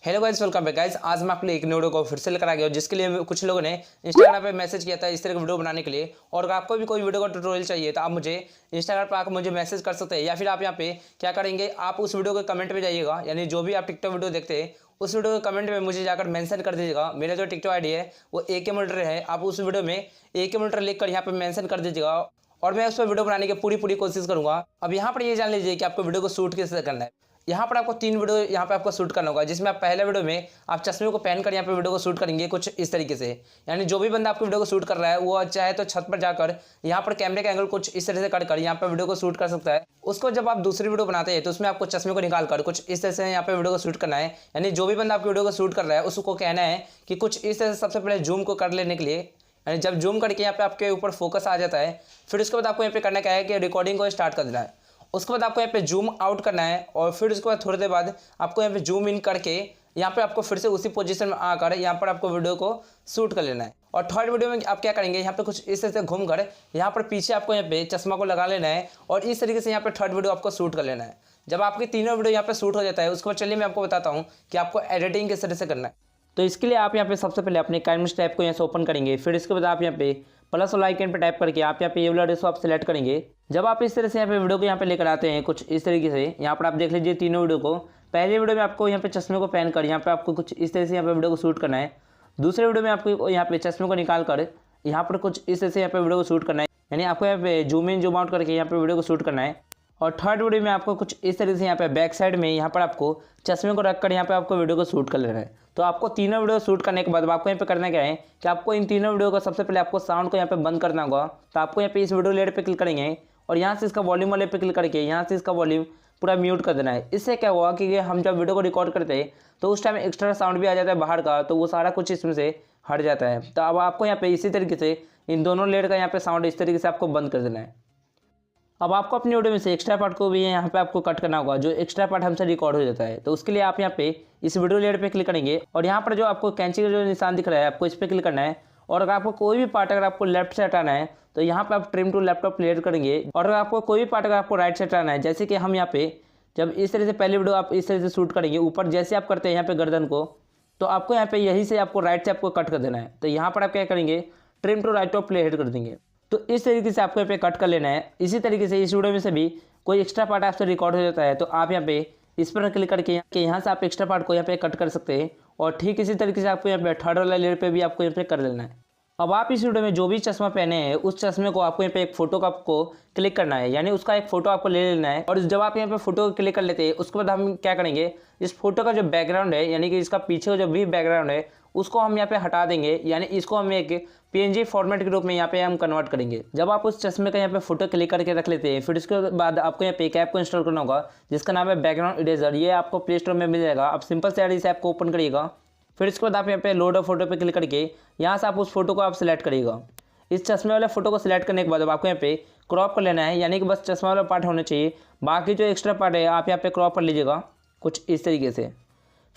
Hello guys, welcome back guys. आज मैं आपके लिए एक वीडियो को फिर से लेकर आ गया हूं, जिसके लिए कुछ लोगों ने इंस्टाग्राम पे मैसेज किया था इस तरह की वीडियो बनाने के लिए। और अगर आपको भी कोई वीडियो का ट्यूटोरियल चाहिए तो आप मुझे इंस्टाग्राम पर आकर मुझे मैसेज कर सकते हैं, या फिर आप यहाँ पे क्या करेंगे, आप उस वीडियो के कमेंट में जाइएगा। यानी जो भी आप टिकटॉक वीडियो देखते हैं उस वीडियो के कमेंट में मुझे जाकर मेंशन कर दीजिएगा। मेरा जो टिकटॉक आईडी है वो AK है। आप उस वीडियो में AK लिख कर यहाँ पे मेंशन कर दीजिएगा और मैं उस पर वीडियो बनाने की पूरी कोशिश करूंगा। अब यहाँ पर ये जान लीजिए कि आपको वीडियो को शूट कैसे करना है। यहाँ पर आपको 3 वीडियो यहाँ पे आपको शूट करना होगा, जिसमें आप पहले वीडियो में आप चश्मे को पहनकर यहाँ पे वीडियो को शूट करेंगे कुछ इस तरीके से। यानी जो भी बंदा आपको वीडियो को शूट कर रहा है वो चाहे तो छत पर जाकर यहाँ पर कैमरे का एंगल कुछ इस तरह से कर यहाँ पे वीडियो को शूट कर सकता है। उसको जब आप दूसरी वीडियो बनाते हैं तो उसमें आपको चश्मे को निकाल कर कुछ इस तरह से यहाँ पे वीडियो को शूट करना है। यानी जो भी बंदा आपकी वीडियो को शूट कर रहा है उसको कहना है कि कुछ इस तरह से सबसे पहले जूम को कर लेने के लिए। यानी जब जूम करके यहाँ पे आपके ऊपर फोकस आ जाता है, फिर उसके बाद आपको यहाँ पे करना क्या है कि रिकॉर्डिंग को स्टार्ट कर देना है। उसके बाद आपको यहाँ पे जूम आउट करना है और फिर उसके बाद थोड़ी देर बाद आपको यहाँ पे जूम इन करके यहाँ पे आपको फिर से उसी पोजीशन में आकर यहाँ पर आपको वीडियो को शूट कर लेना है। और थर्ड वीडियो में आप क्या करेंगे, यहाँ पे कुछ इस तरह से घूमकर यहाँ पर पीछे आपको यहाँ पे चश्मा को लगा लेना है और इस तरीके से यहाँ पे थर्ड वीडियो आपको शूट कर लेना है। जब आपके तीनों वीडियो यहाँ पे शूट हो जाता है उसके बाद चलिए मैं आपको बताता हूँ कि आपको एडिटिंग किस तरह से करना है। तो इसके लिए आप यहाँ पे सबसे पहले अपने काइनमिक्स टैब को यहाँ से ओपन करेंगे। फिर इसके बाद आप यहाँ पे प्लस वाला आइकन पे टैप करके आप यहाँ पे ये वाला रेशो आप सेलेक्ट करेंगे। जब आप इस तरह से यहाँ पे वीडियो को यहाँ पे लेकर आते हैं कुछ इस तरीके से, यहाँ पर आप देख लीजिए तीनों वीडियो को। पहले वीडियो में आपको यहाँ पे चश्मे को पहन कर यहाँ पे आपको कुछ इस तरह से यहाँ पे वीडियो को शूट करना है। दूसरे वीडियो में आपको यहाँ पे चश्मे को निकाल कर यहाँ पर कुछ इस तरह से यहाँ पे वीडियो को शूट करना है। यानी आपको यहाँ पे जूम इन जूम आउट करके यहाँ पे वीडियो को शूट करना है। और थर्ड वीडियो में आपको कुछ इस तरीके से यहाँ पे बैक साइड में यहाँ पर आपको चश्मे को रखकर यहाँ पे आपको वीडियो को शूट कर लेना है। तो आपको तीनों वीडियो शूट करने के बाद आपको यहाँ पे करना क्या है कि आपको इन तीनों वीडियो को सबसे पहले आपको साउंड को यहाँ पे बंद करना होगा। तो आपको यहाँ पे इस वीडियो लेयर पे क्लिक करेंगे और यहाँ से इसका वॉल्यूम वाले पे क्लिक करके यहाँ से इसका वॉल्यूम पूरा म्यूट कर देना है। इससे क्या हुआ कि हम जब वीडियो को रिकॉर्ड करते हैं तो उस टाइम एक्स्ट्रा साउंड भी आ जाता है बाहर का, तो वो सारा कुछ इसमें से हट जाता है। तो अब आपको यहाँ पे इसी तरीके से इन दोनों लेयर का यहाँ पे साउंड इस तरीके से आपको बंद कर देना है। अब आपको अपनी वीडियो में से एक्स्ट्रा पार्ट को भी यहाँ पे आपको कट करना होगा, जो एक्स्ट्रा पार्ट हमसे रिकॉर्ड हो जाता है। तो उसके लिए आप यहाँ पे इस वीडियो लेयर पे क्लिक करेंगे और यहाँ पर जो आपको कैंची का जो निशान दिख रहा है आपको इस पर क्लिक करना है। और अगर आपको कोई भी पार्ट अगर आपको लेफ्ट से हटाना है तो यहाँ पे आप ट्रिम टू लैपटॉप क्लियर करेंगे। और अगर आपको कोई भी पार्ट अगर आपको राइट से हटाना है, जैसे कि हम यहाँ पे जब इस तरह से पहले वीडियो आप इस तरह से शूट करेंगे ऊपर जैसे आप करते हैं यहाँ पे गर्दन को, तो आपको यहाँ पे यही से आपको राइट से आपको कट कर देना है। तो यहाँ पर आप क्या करेंगे, trim to right of play head कर देंगे। तो इस तरीके से आपको यहाँ पे कट कर लेना है। इसी तरीके से इस वीडियो में से भी कोई एक्स्ट्रा पार्ट आपसे रिकॉर्ड हो जाता है तो आप यहाँ पे इस पर क्लिक करके यहाँ से आप एक्स्ट्रा पार्ट को यहाँ पे कट कर सकते हैं। और ठीक इसी तरीके से आपको यहाँ पे थर्ड वाला लेयर पे भी आपको यहाँ पे कर लेना है। अब आप इस वीडियो में जो भी चश्मा पहने हैं उस चश्मे को आपको यहाँ पे एक फोटो का आपको क्लिक करना है। यानी उसका एक फोटो आपको ले लेना है। और जब आप यहाँ पे फोटो क्लिक कर लेते हैं उसके बाद हम क्या करेंगे, इस फोटो का जो बैकग्राउंड है यानी कि इसका पीछे का जो भी बैकग्राउंड है उसको हम यहाँ पे हटा देंगे। यानी इसको हम एक PNG फॉर्मेट के रूप में यहाँ पे हम कन्वर्ट करेंगे। जब आप उस चश्मे का यहाँ पे फोटो क्लिक करके रख लेते हैं फिर उसके बाद आपको यहाँ पे एक ऐप को इंस्टॉल करना होगा जिसका नाम है बैकग्राउंड इरेजर। ये आपको प्ले स्टोर में मिल जाएगा। आप सिंपल से इस ऐप को ओपन करिएगा। फिर इसके बाद आप यहाँ पे लोड फोटो पे क्लिक करके यहाँ से आप उस फोटो को आप सिलेक्ट करिएगा। इस चश्मे वाले फोटो को सिलेक्ट करने के बाद आपको यहाँ पे क्रॉप कर लेना है। यानी कि बस चश्मा वाला पार्ट होना चाहिए, बाकी जो एक्स्ट्रा पार्ट है आप यहाँ पे क्रॉप कर लीजिएगा कुछ इस तरीके से।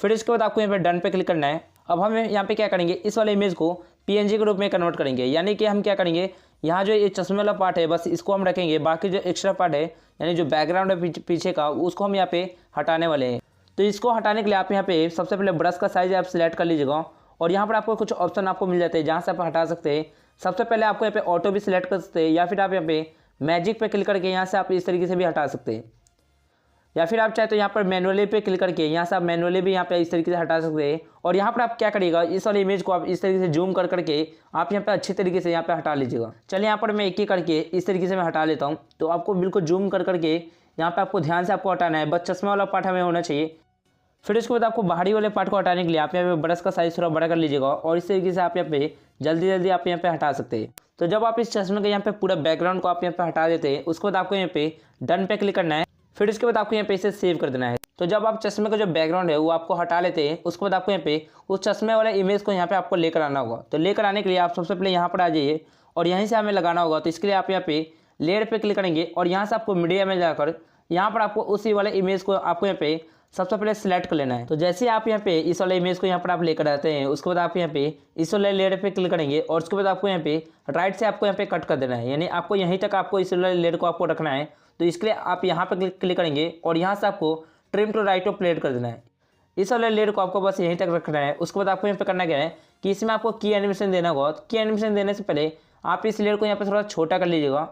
फिर इसके बाद आपको यहाँ पे डन पे क्लिक करना है। अब हम यहाँ पे क्या करेंगे, इस वाले इमेज को PNG के रूप में कन्वर्ट करेंगे। यानी कि हम क्या करेंगे, यहाँ जो ये चश्मे वाला पार्ट है बस इसको हम रखेंगे, बाकी जो एक्स्ट्रा पार्ट है यानी जो बैकग्राउंड है पीछे का उसको हम यहाँ पे हटाने वाले हैं। तो इसको हटाने के लिए आप यहाँ पे सबसे पहले ब्रश का साइज आप सिलेक्ट कर लीजिएगा और यहाँ पर आपको कुछ ऑप्शन आपको मिल जाते हैं जहाँ से आप हटा सकते हैं। सबसे पहले आपको यहाँ पे ऑटो भी सिलेक्ट कर सकते हैं, या फिर आप यहाँ पे मैजिक पे क्लिक करके यहाँ से आप इस तरीके से भी हटा सकते हैं, या फिर आप चाहे तो यहाँ पर मैनुअली पे क्लिक करके यहाँ से आप मैनुअली भी यहाँ पे इस तरीके से हटा सकते हैं। और यहाँ पर आप क्या करिएगा, इस वाली इमेज को आप इस तरीके से जूम कर करके आप यहाँ पे अच्छी तरीके से यहाँ पे हटा लीजिएगा। चलिए यहाँ पर मैं एक ही करके इस तरीके से मैं हटा लेता हूँ। तो आपको बिल्कुल जूम कर करके यहाँ पे आपको ध्यान से आपको हटाना है, बस चश्मा वाला पार्ट हमें होना चाहिए। फिर इसके बाद आपको बाहरी वाले पार्ट को हटाने के लिए आप यहाँ पे ब्रश का साइज थोड़ा बड़ा कर लीजिएगा और इस तरीके से आप यहाँ पे जल्दी आप यहाँ पे हटा सकते हैं। तो जब आप इस चश्मे के यहाँ पे पूरा बैकग्राउंड को आप यहाँ पे हटा देते हैं उसके बाद आपको यहाँ पे डन पे क्लिक करना है। फिर इसके बाद आपको यहाँ पे इसे सेव कर देना है। तो जब आप चश्मे का जो बैकग्राउंड है वो आपको हटा लेते हैं उसके बाद आपको यहाँ पे उस चश्मे वाले इमेज को यहाँ पे आपको लेकर आना होगा। तो लेकर आने के लिए आप सबसे पहले यहाँ पर आ जाइए और यहीं से हमें लगाना होगा। तो इसके लिए आप यहाँ पे लेयर पे क्लिक करेंगे और यहाँ से आपको मीडिया में जाकर यहाँ पर आपको उसी वाले इमेज को आपको यहाँ पे सबसे पहले सिलेक्ट कर लेना है। तो जैसे आप यहाँ पे इस वाले इमेज को यहाँ पर आप लेकर आते हैं उसके बाद आप यहाँ पे इस वाले लेयर पे क्लिक करेंगे और उसके बाद आपको यहाँ पे राइट से आपको यहाँ पे कट कर देना है। यानी आपको यहीं तक आपको इस वाले लेयर को आपको रखना है। तो इसके लिए आप यहाँ पे क्लिक करेंगे और यहाँ से आपको trim to right of play कर देना है। इस वाले लेयर को आपको बस यहीं तक रखना है। उसके बाद आपको यहाँ पे करना क्या है कि इसमें आपको की एनिमेशन देना होगा। की एनिमेशन देने से पहले आप इस लेयर को यहाँ पे थोड़ा छोटा कर लीजिएगा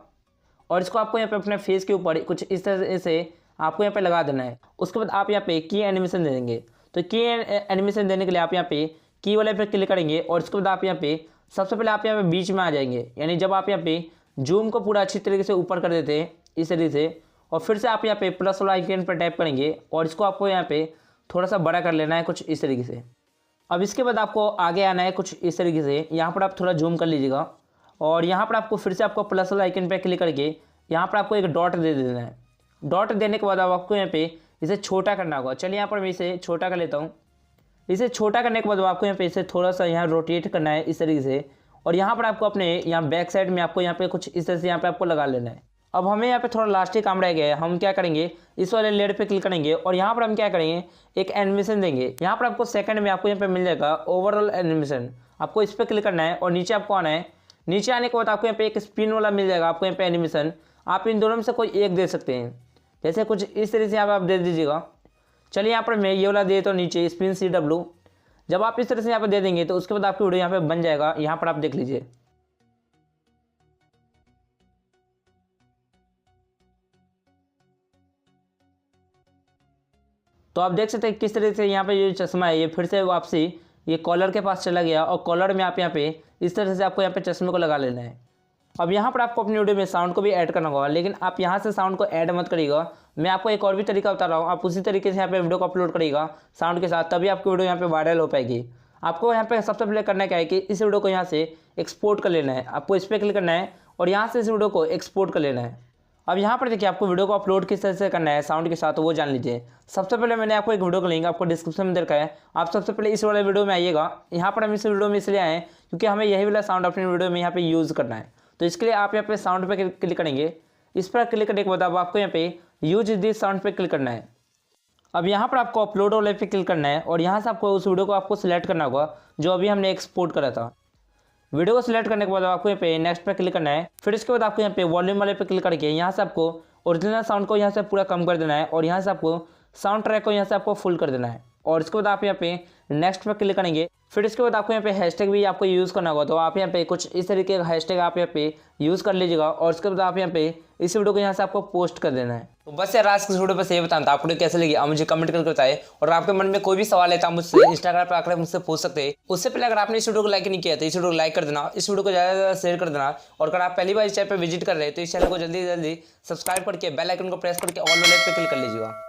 और इसको आपको यहाँ पे अपने फेस के ऊपर कुछ इस तरह से आपको यहाँ पे लगा देना है। उसके बाद आप यहाँ पे की एनिमेशन दे देंगे। तो की एनिमेशन देने के लिए आप यहाँ पे की वाले पे क्लिक करेंगे और उसके बाद आप यहाँ पे सबसे पहले आप यहाँ पे बीच में आ जाएंगे। यानी जब आप यहाँ पे जूम को पूरा अच्छी तरीके से ऊपर कर देते हैं इस तरीके से, और फिर से आप यहाँ पे प्लस वाला आइकन पर टैप करेंगे और इसको आपको यहाँ पे थोड़ा सा बड़ा कर लेना है कुछ इस तरीके से। अब इसके बाद आपको आगे आना है कुछ इस तरीके से। यहाँ पर आप थोड़ा जूम कर लीजिएगा और यहाँ पर आपको फिर से आपको प्लस वाला आइकन पर क्लिक करके यहाँ पर आपको एक डॉट दे देना है। डॉट देने के बाद आपको यहाँ पे इसे छोटा करना होगा। चलिए यहाँ पर मैं इसे छोटा कर लेता हूँ। इसे छोटा करने के बाद आपको यहाँ पे इसे थोड़ा सा यहाँ रोटेट करना है इस तरीके से, और यहाँ पर आपको अपने यहाँ बैक साइड में आपको यहाँ पे कुछ इस तरह से यहाँ पे आपको लगा लेना है। अब हमें यहाँ पे थोड़ा लास्ट काम रह गया है। हम क्या करेंगे, इस वाले लेयर पे क्लिक करेंगे और यहाँ पर हम क्या करेंगे, एक एनिमेशन देंगे। यहाँ पर आपको सेकंड में आपको यहाँ पे मिल जाएगा ओवरऑल एनिमेशन। आपको इस पर क्लिक करना है और नीचे आपको आना है। नीचे आने के बाद आपको यहाँ पे एक स्पिन वाला मिल जाएगा आपको यहाँ पे एनिमेशन। आप इन दोनों में से कोई एक दे सकते हैं, जैसे कुछ इस तरह से आप दे दीजिएगा। चलिए यहाँ पर मैं ये वाला दे देता हूँ नीचे स्पिन CW। जब आप इस तरह से यहाँ पर दे देंगे तो उसके बाद आपकी वीडियो यहाँ पे बन जाएगा। यहाँ पर आप देख लीजिए। तो आप देख सकते हैं किस तरह से यहाँ पे ये चश्मा है ये फिर से वापसी ये कॉलर के पास चला गया, और कॉलर में आप यहाँ पे इस तरह से आपको यहाँ पे चश्मे को लगा लेना है। अब यहाँ पर आपको अपनी वीडियो में साउंड को भी ऐड करना होगा, लेकिन आप यहाँ से साउंड को ऐड मत करिएगा। मैं आपको एक और भी तरीका बता रहा हूँ। आप उसी तरीके से यहाँ पे वीडियो को अपलोड करिएगा साउंड के साथ, तभी आपकी वीडियो यहाँ पे वायरल हो पाएगी। आपको यहाँ पे सबसे पहले करना क्या है कि इस वीडियो को यहाँ से एक्सपोर्ट कर लेना है। आपको इस पर क्लिक करना है और यहाँ से इस वीडियो को एक्सपोर्ट कर लेना है। अब यहाँ पर देखिए आपको वीडियो को अपलोड किस तरह से करना है साउंड के साथ, तो वो जान लीजिए। सबसे पहले मैंने आपको एक वीडियो का लिंक आपको डिस्क्रिप्शन में दे रखा है। आप सबसे पहले इस वाले वीडियो में आइएगा। यहाँ पर हम इस वीडियो में इसलिए आए क्योंकि हमें यही वाला साउंड अपनी वीडियो में यहाँ पे यूज़ करना है। तो इसके लिए आप यहाँ पे साउंड पे क्लिक करेंगे। इस पर क्लिक करने के बाद आपको यहाँ पे यूज दिस साउंड पे क्लिक करना है। अब यहाँ पर आपको अपलोड वाले पे क्लिक करना है और यहाँ से आपको उस वीडियो को आपको सिलेक्ट करना होगा जो अभी हमने एक्सपोर्ट करा था। वीडियो को सिलेक्ट करने के बाद आपको यहाँ पे नेक्स्ट पे क्लिक करना है। फिर इसके बाद आपको यहाँ पे वॉल्यूम वाले पे क्लिक करके यहाँ से आपको ओरिजिनल साउंड को यहाँ से पूरा कम कर देना है और यहाँ से आपको साउंड ट्रैक को यहाँ से आपको फुल कर देना है। और इसके बाद आप यहाँ पे नेक्स्ट पे क्लिक करेंगे। फिर इसके बाद आपको यहाँ पे हैशटैग भी आपको यूज़ करना होगा। तो आप यहाँ पे कुछ इस तरीके का हैशटैग आप यहाँ पे यूज़ कर लीजिएगा और उसके बाद आप यहाँ पे इस वीडियो को यहाँ से आपको पोस्ट कर देना है। तो बस यार आज की वीडियो बस ये बताना था। आपको कैसे लगी आप मुझे कमेंट करके बताए, और आपके मन में कोई भी सवाल है तो आप मुझसे इंस्टाग्राम पर आकर मुझसे पूछ सकते हैं। उससे पहले अगर आपने इस वीडियो को लाइक नहीं किया तो इस वीडियो को लाइक कर देना, इस वीडियो को ज़्यादा से ज़्यादा शेयर कर देना, और अगर आप पहली बार इस चैनल पर विजिट कर रहे हैं तो इस चैनल को जल्दी से जल्दी सब्सक्राइब करके बेल आइकन को प्रेस करके ऑल वाले पे क्लिक कर लीजिएगा।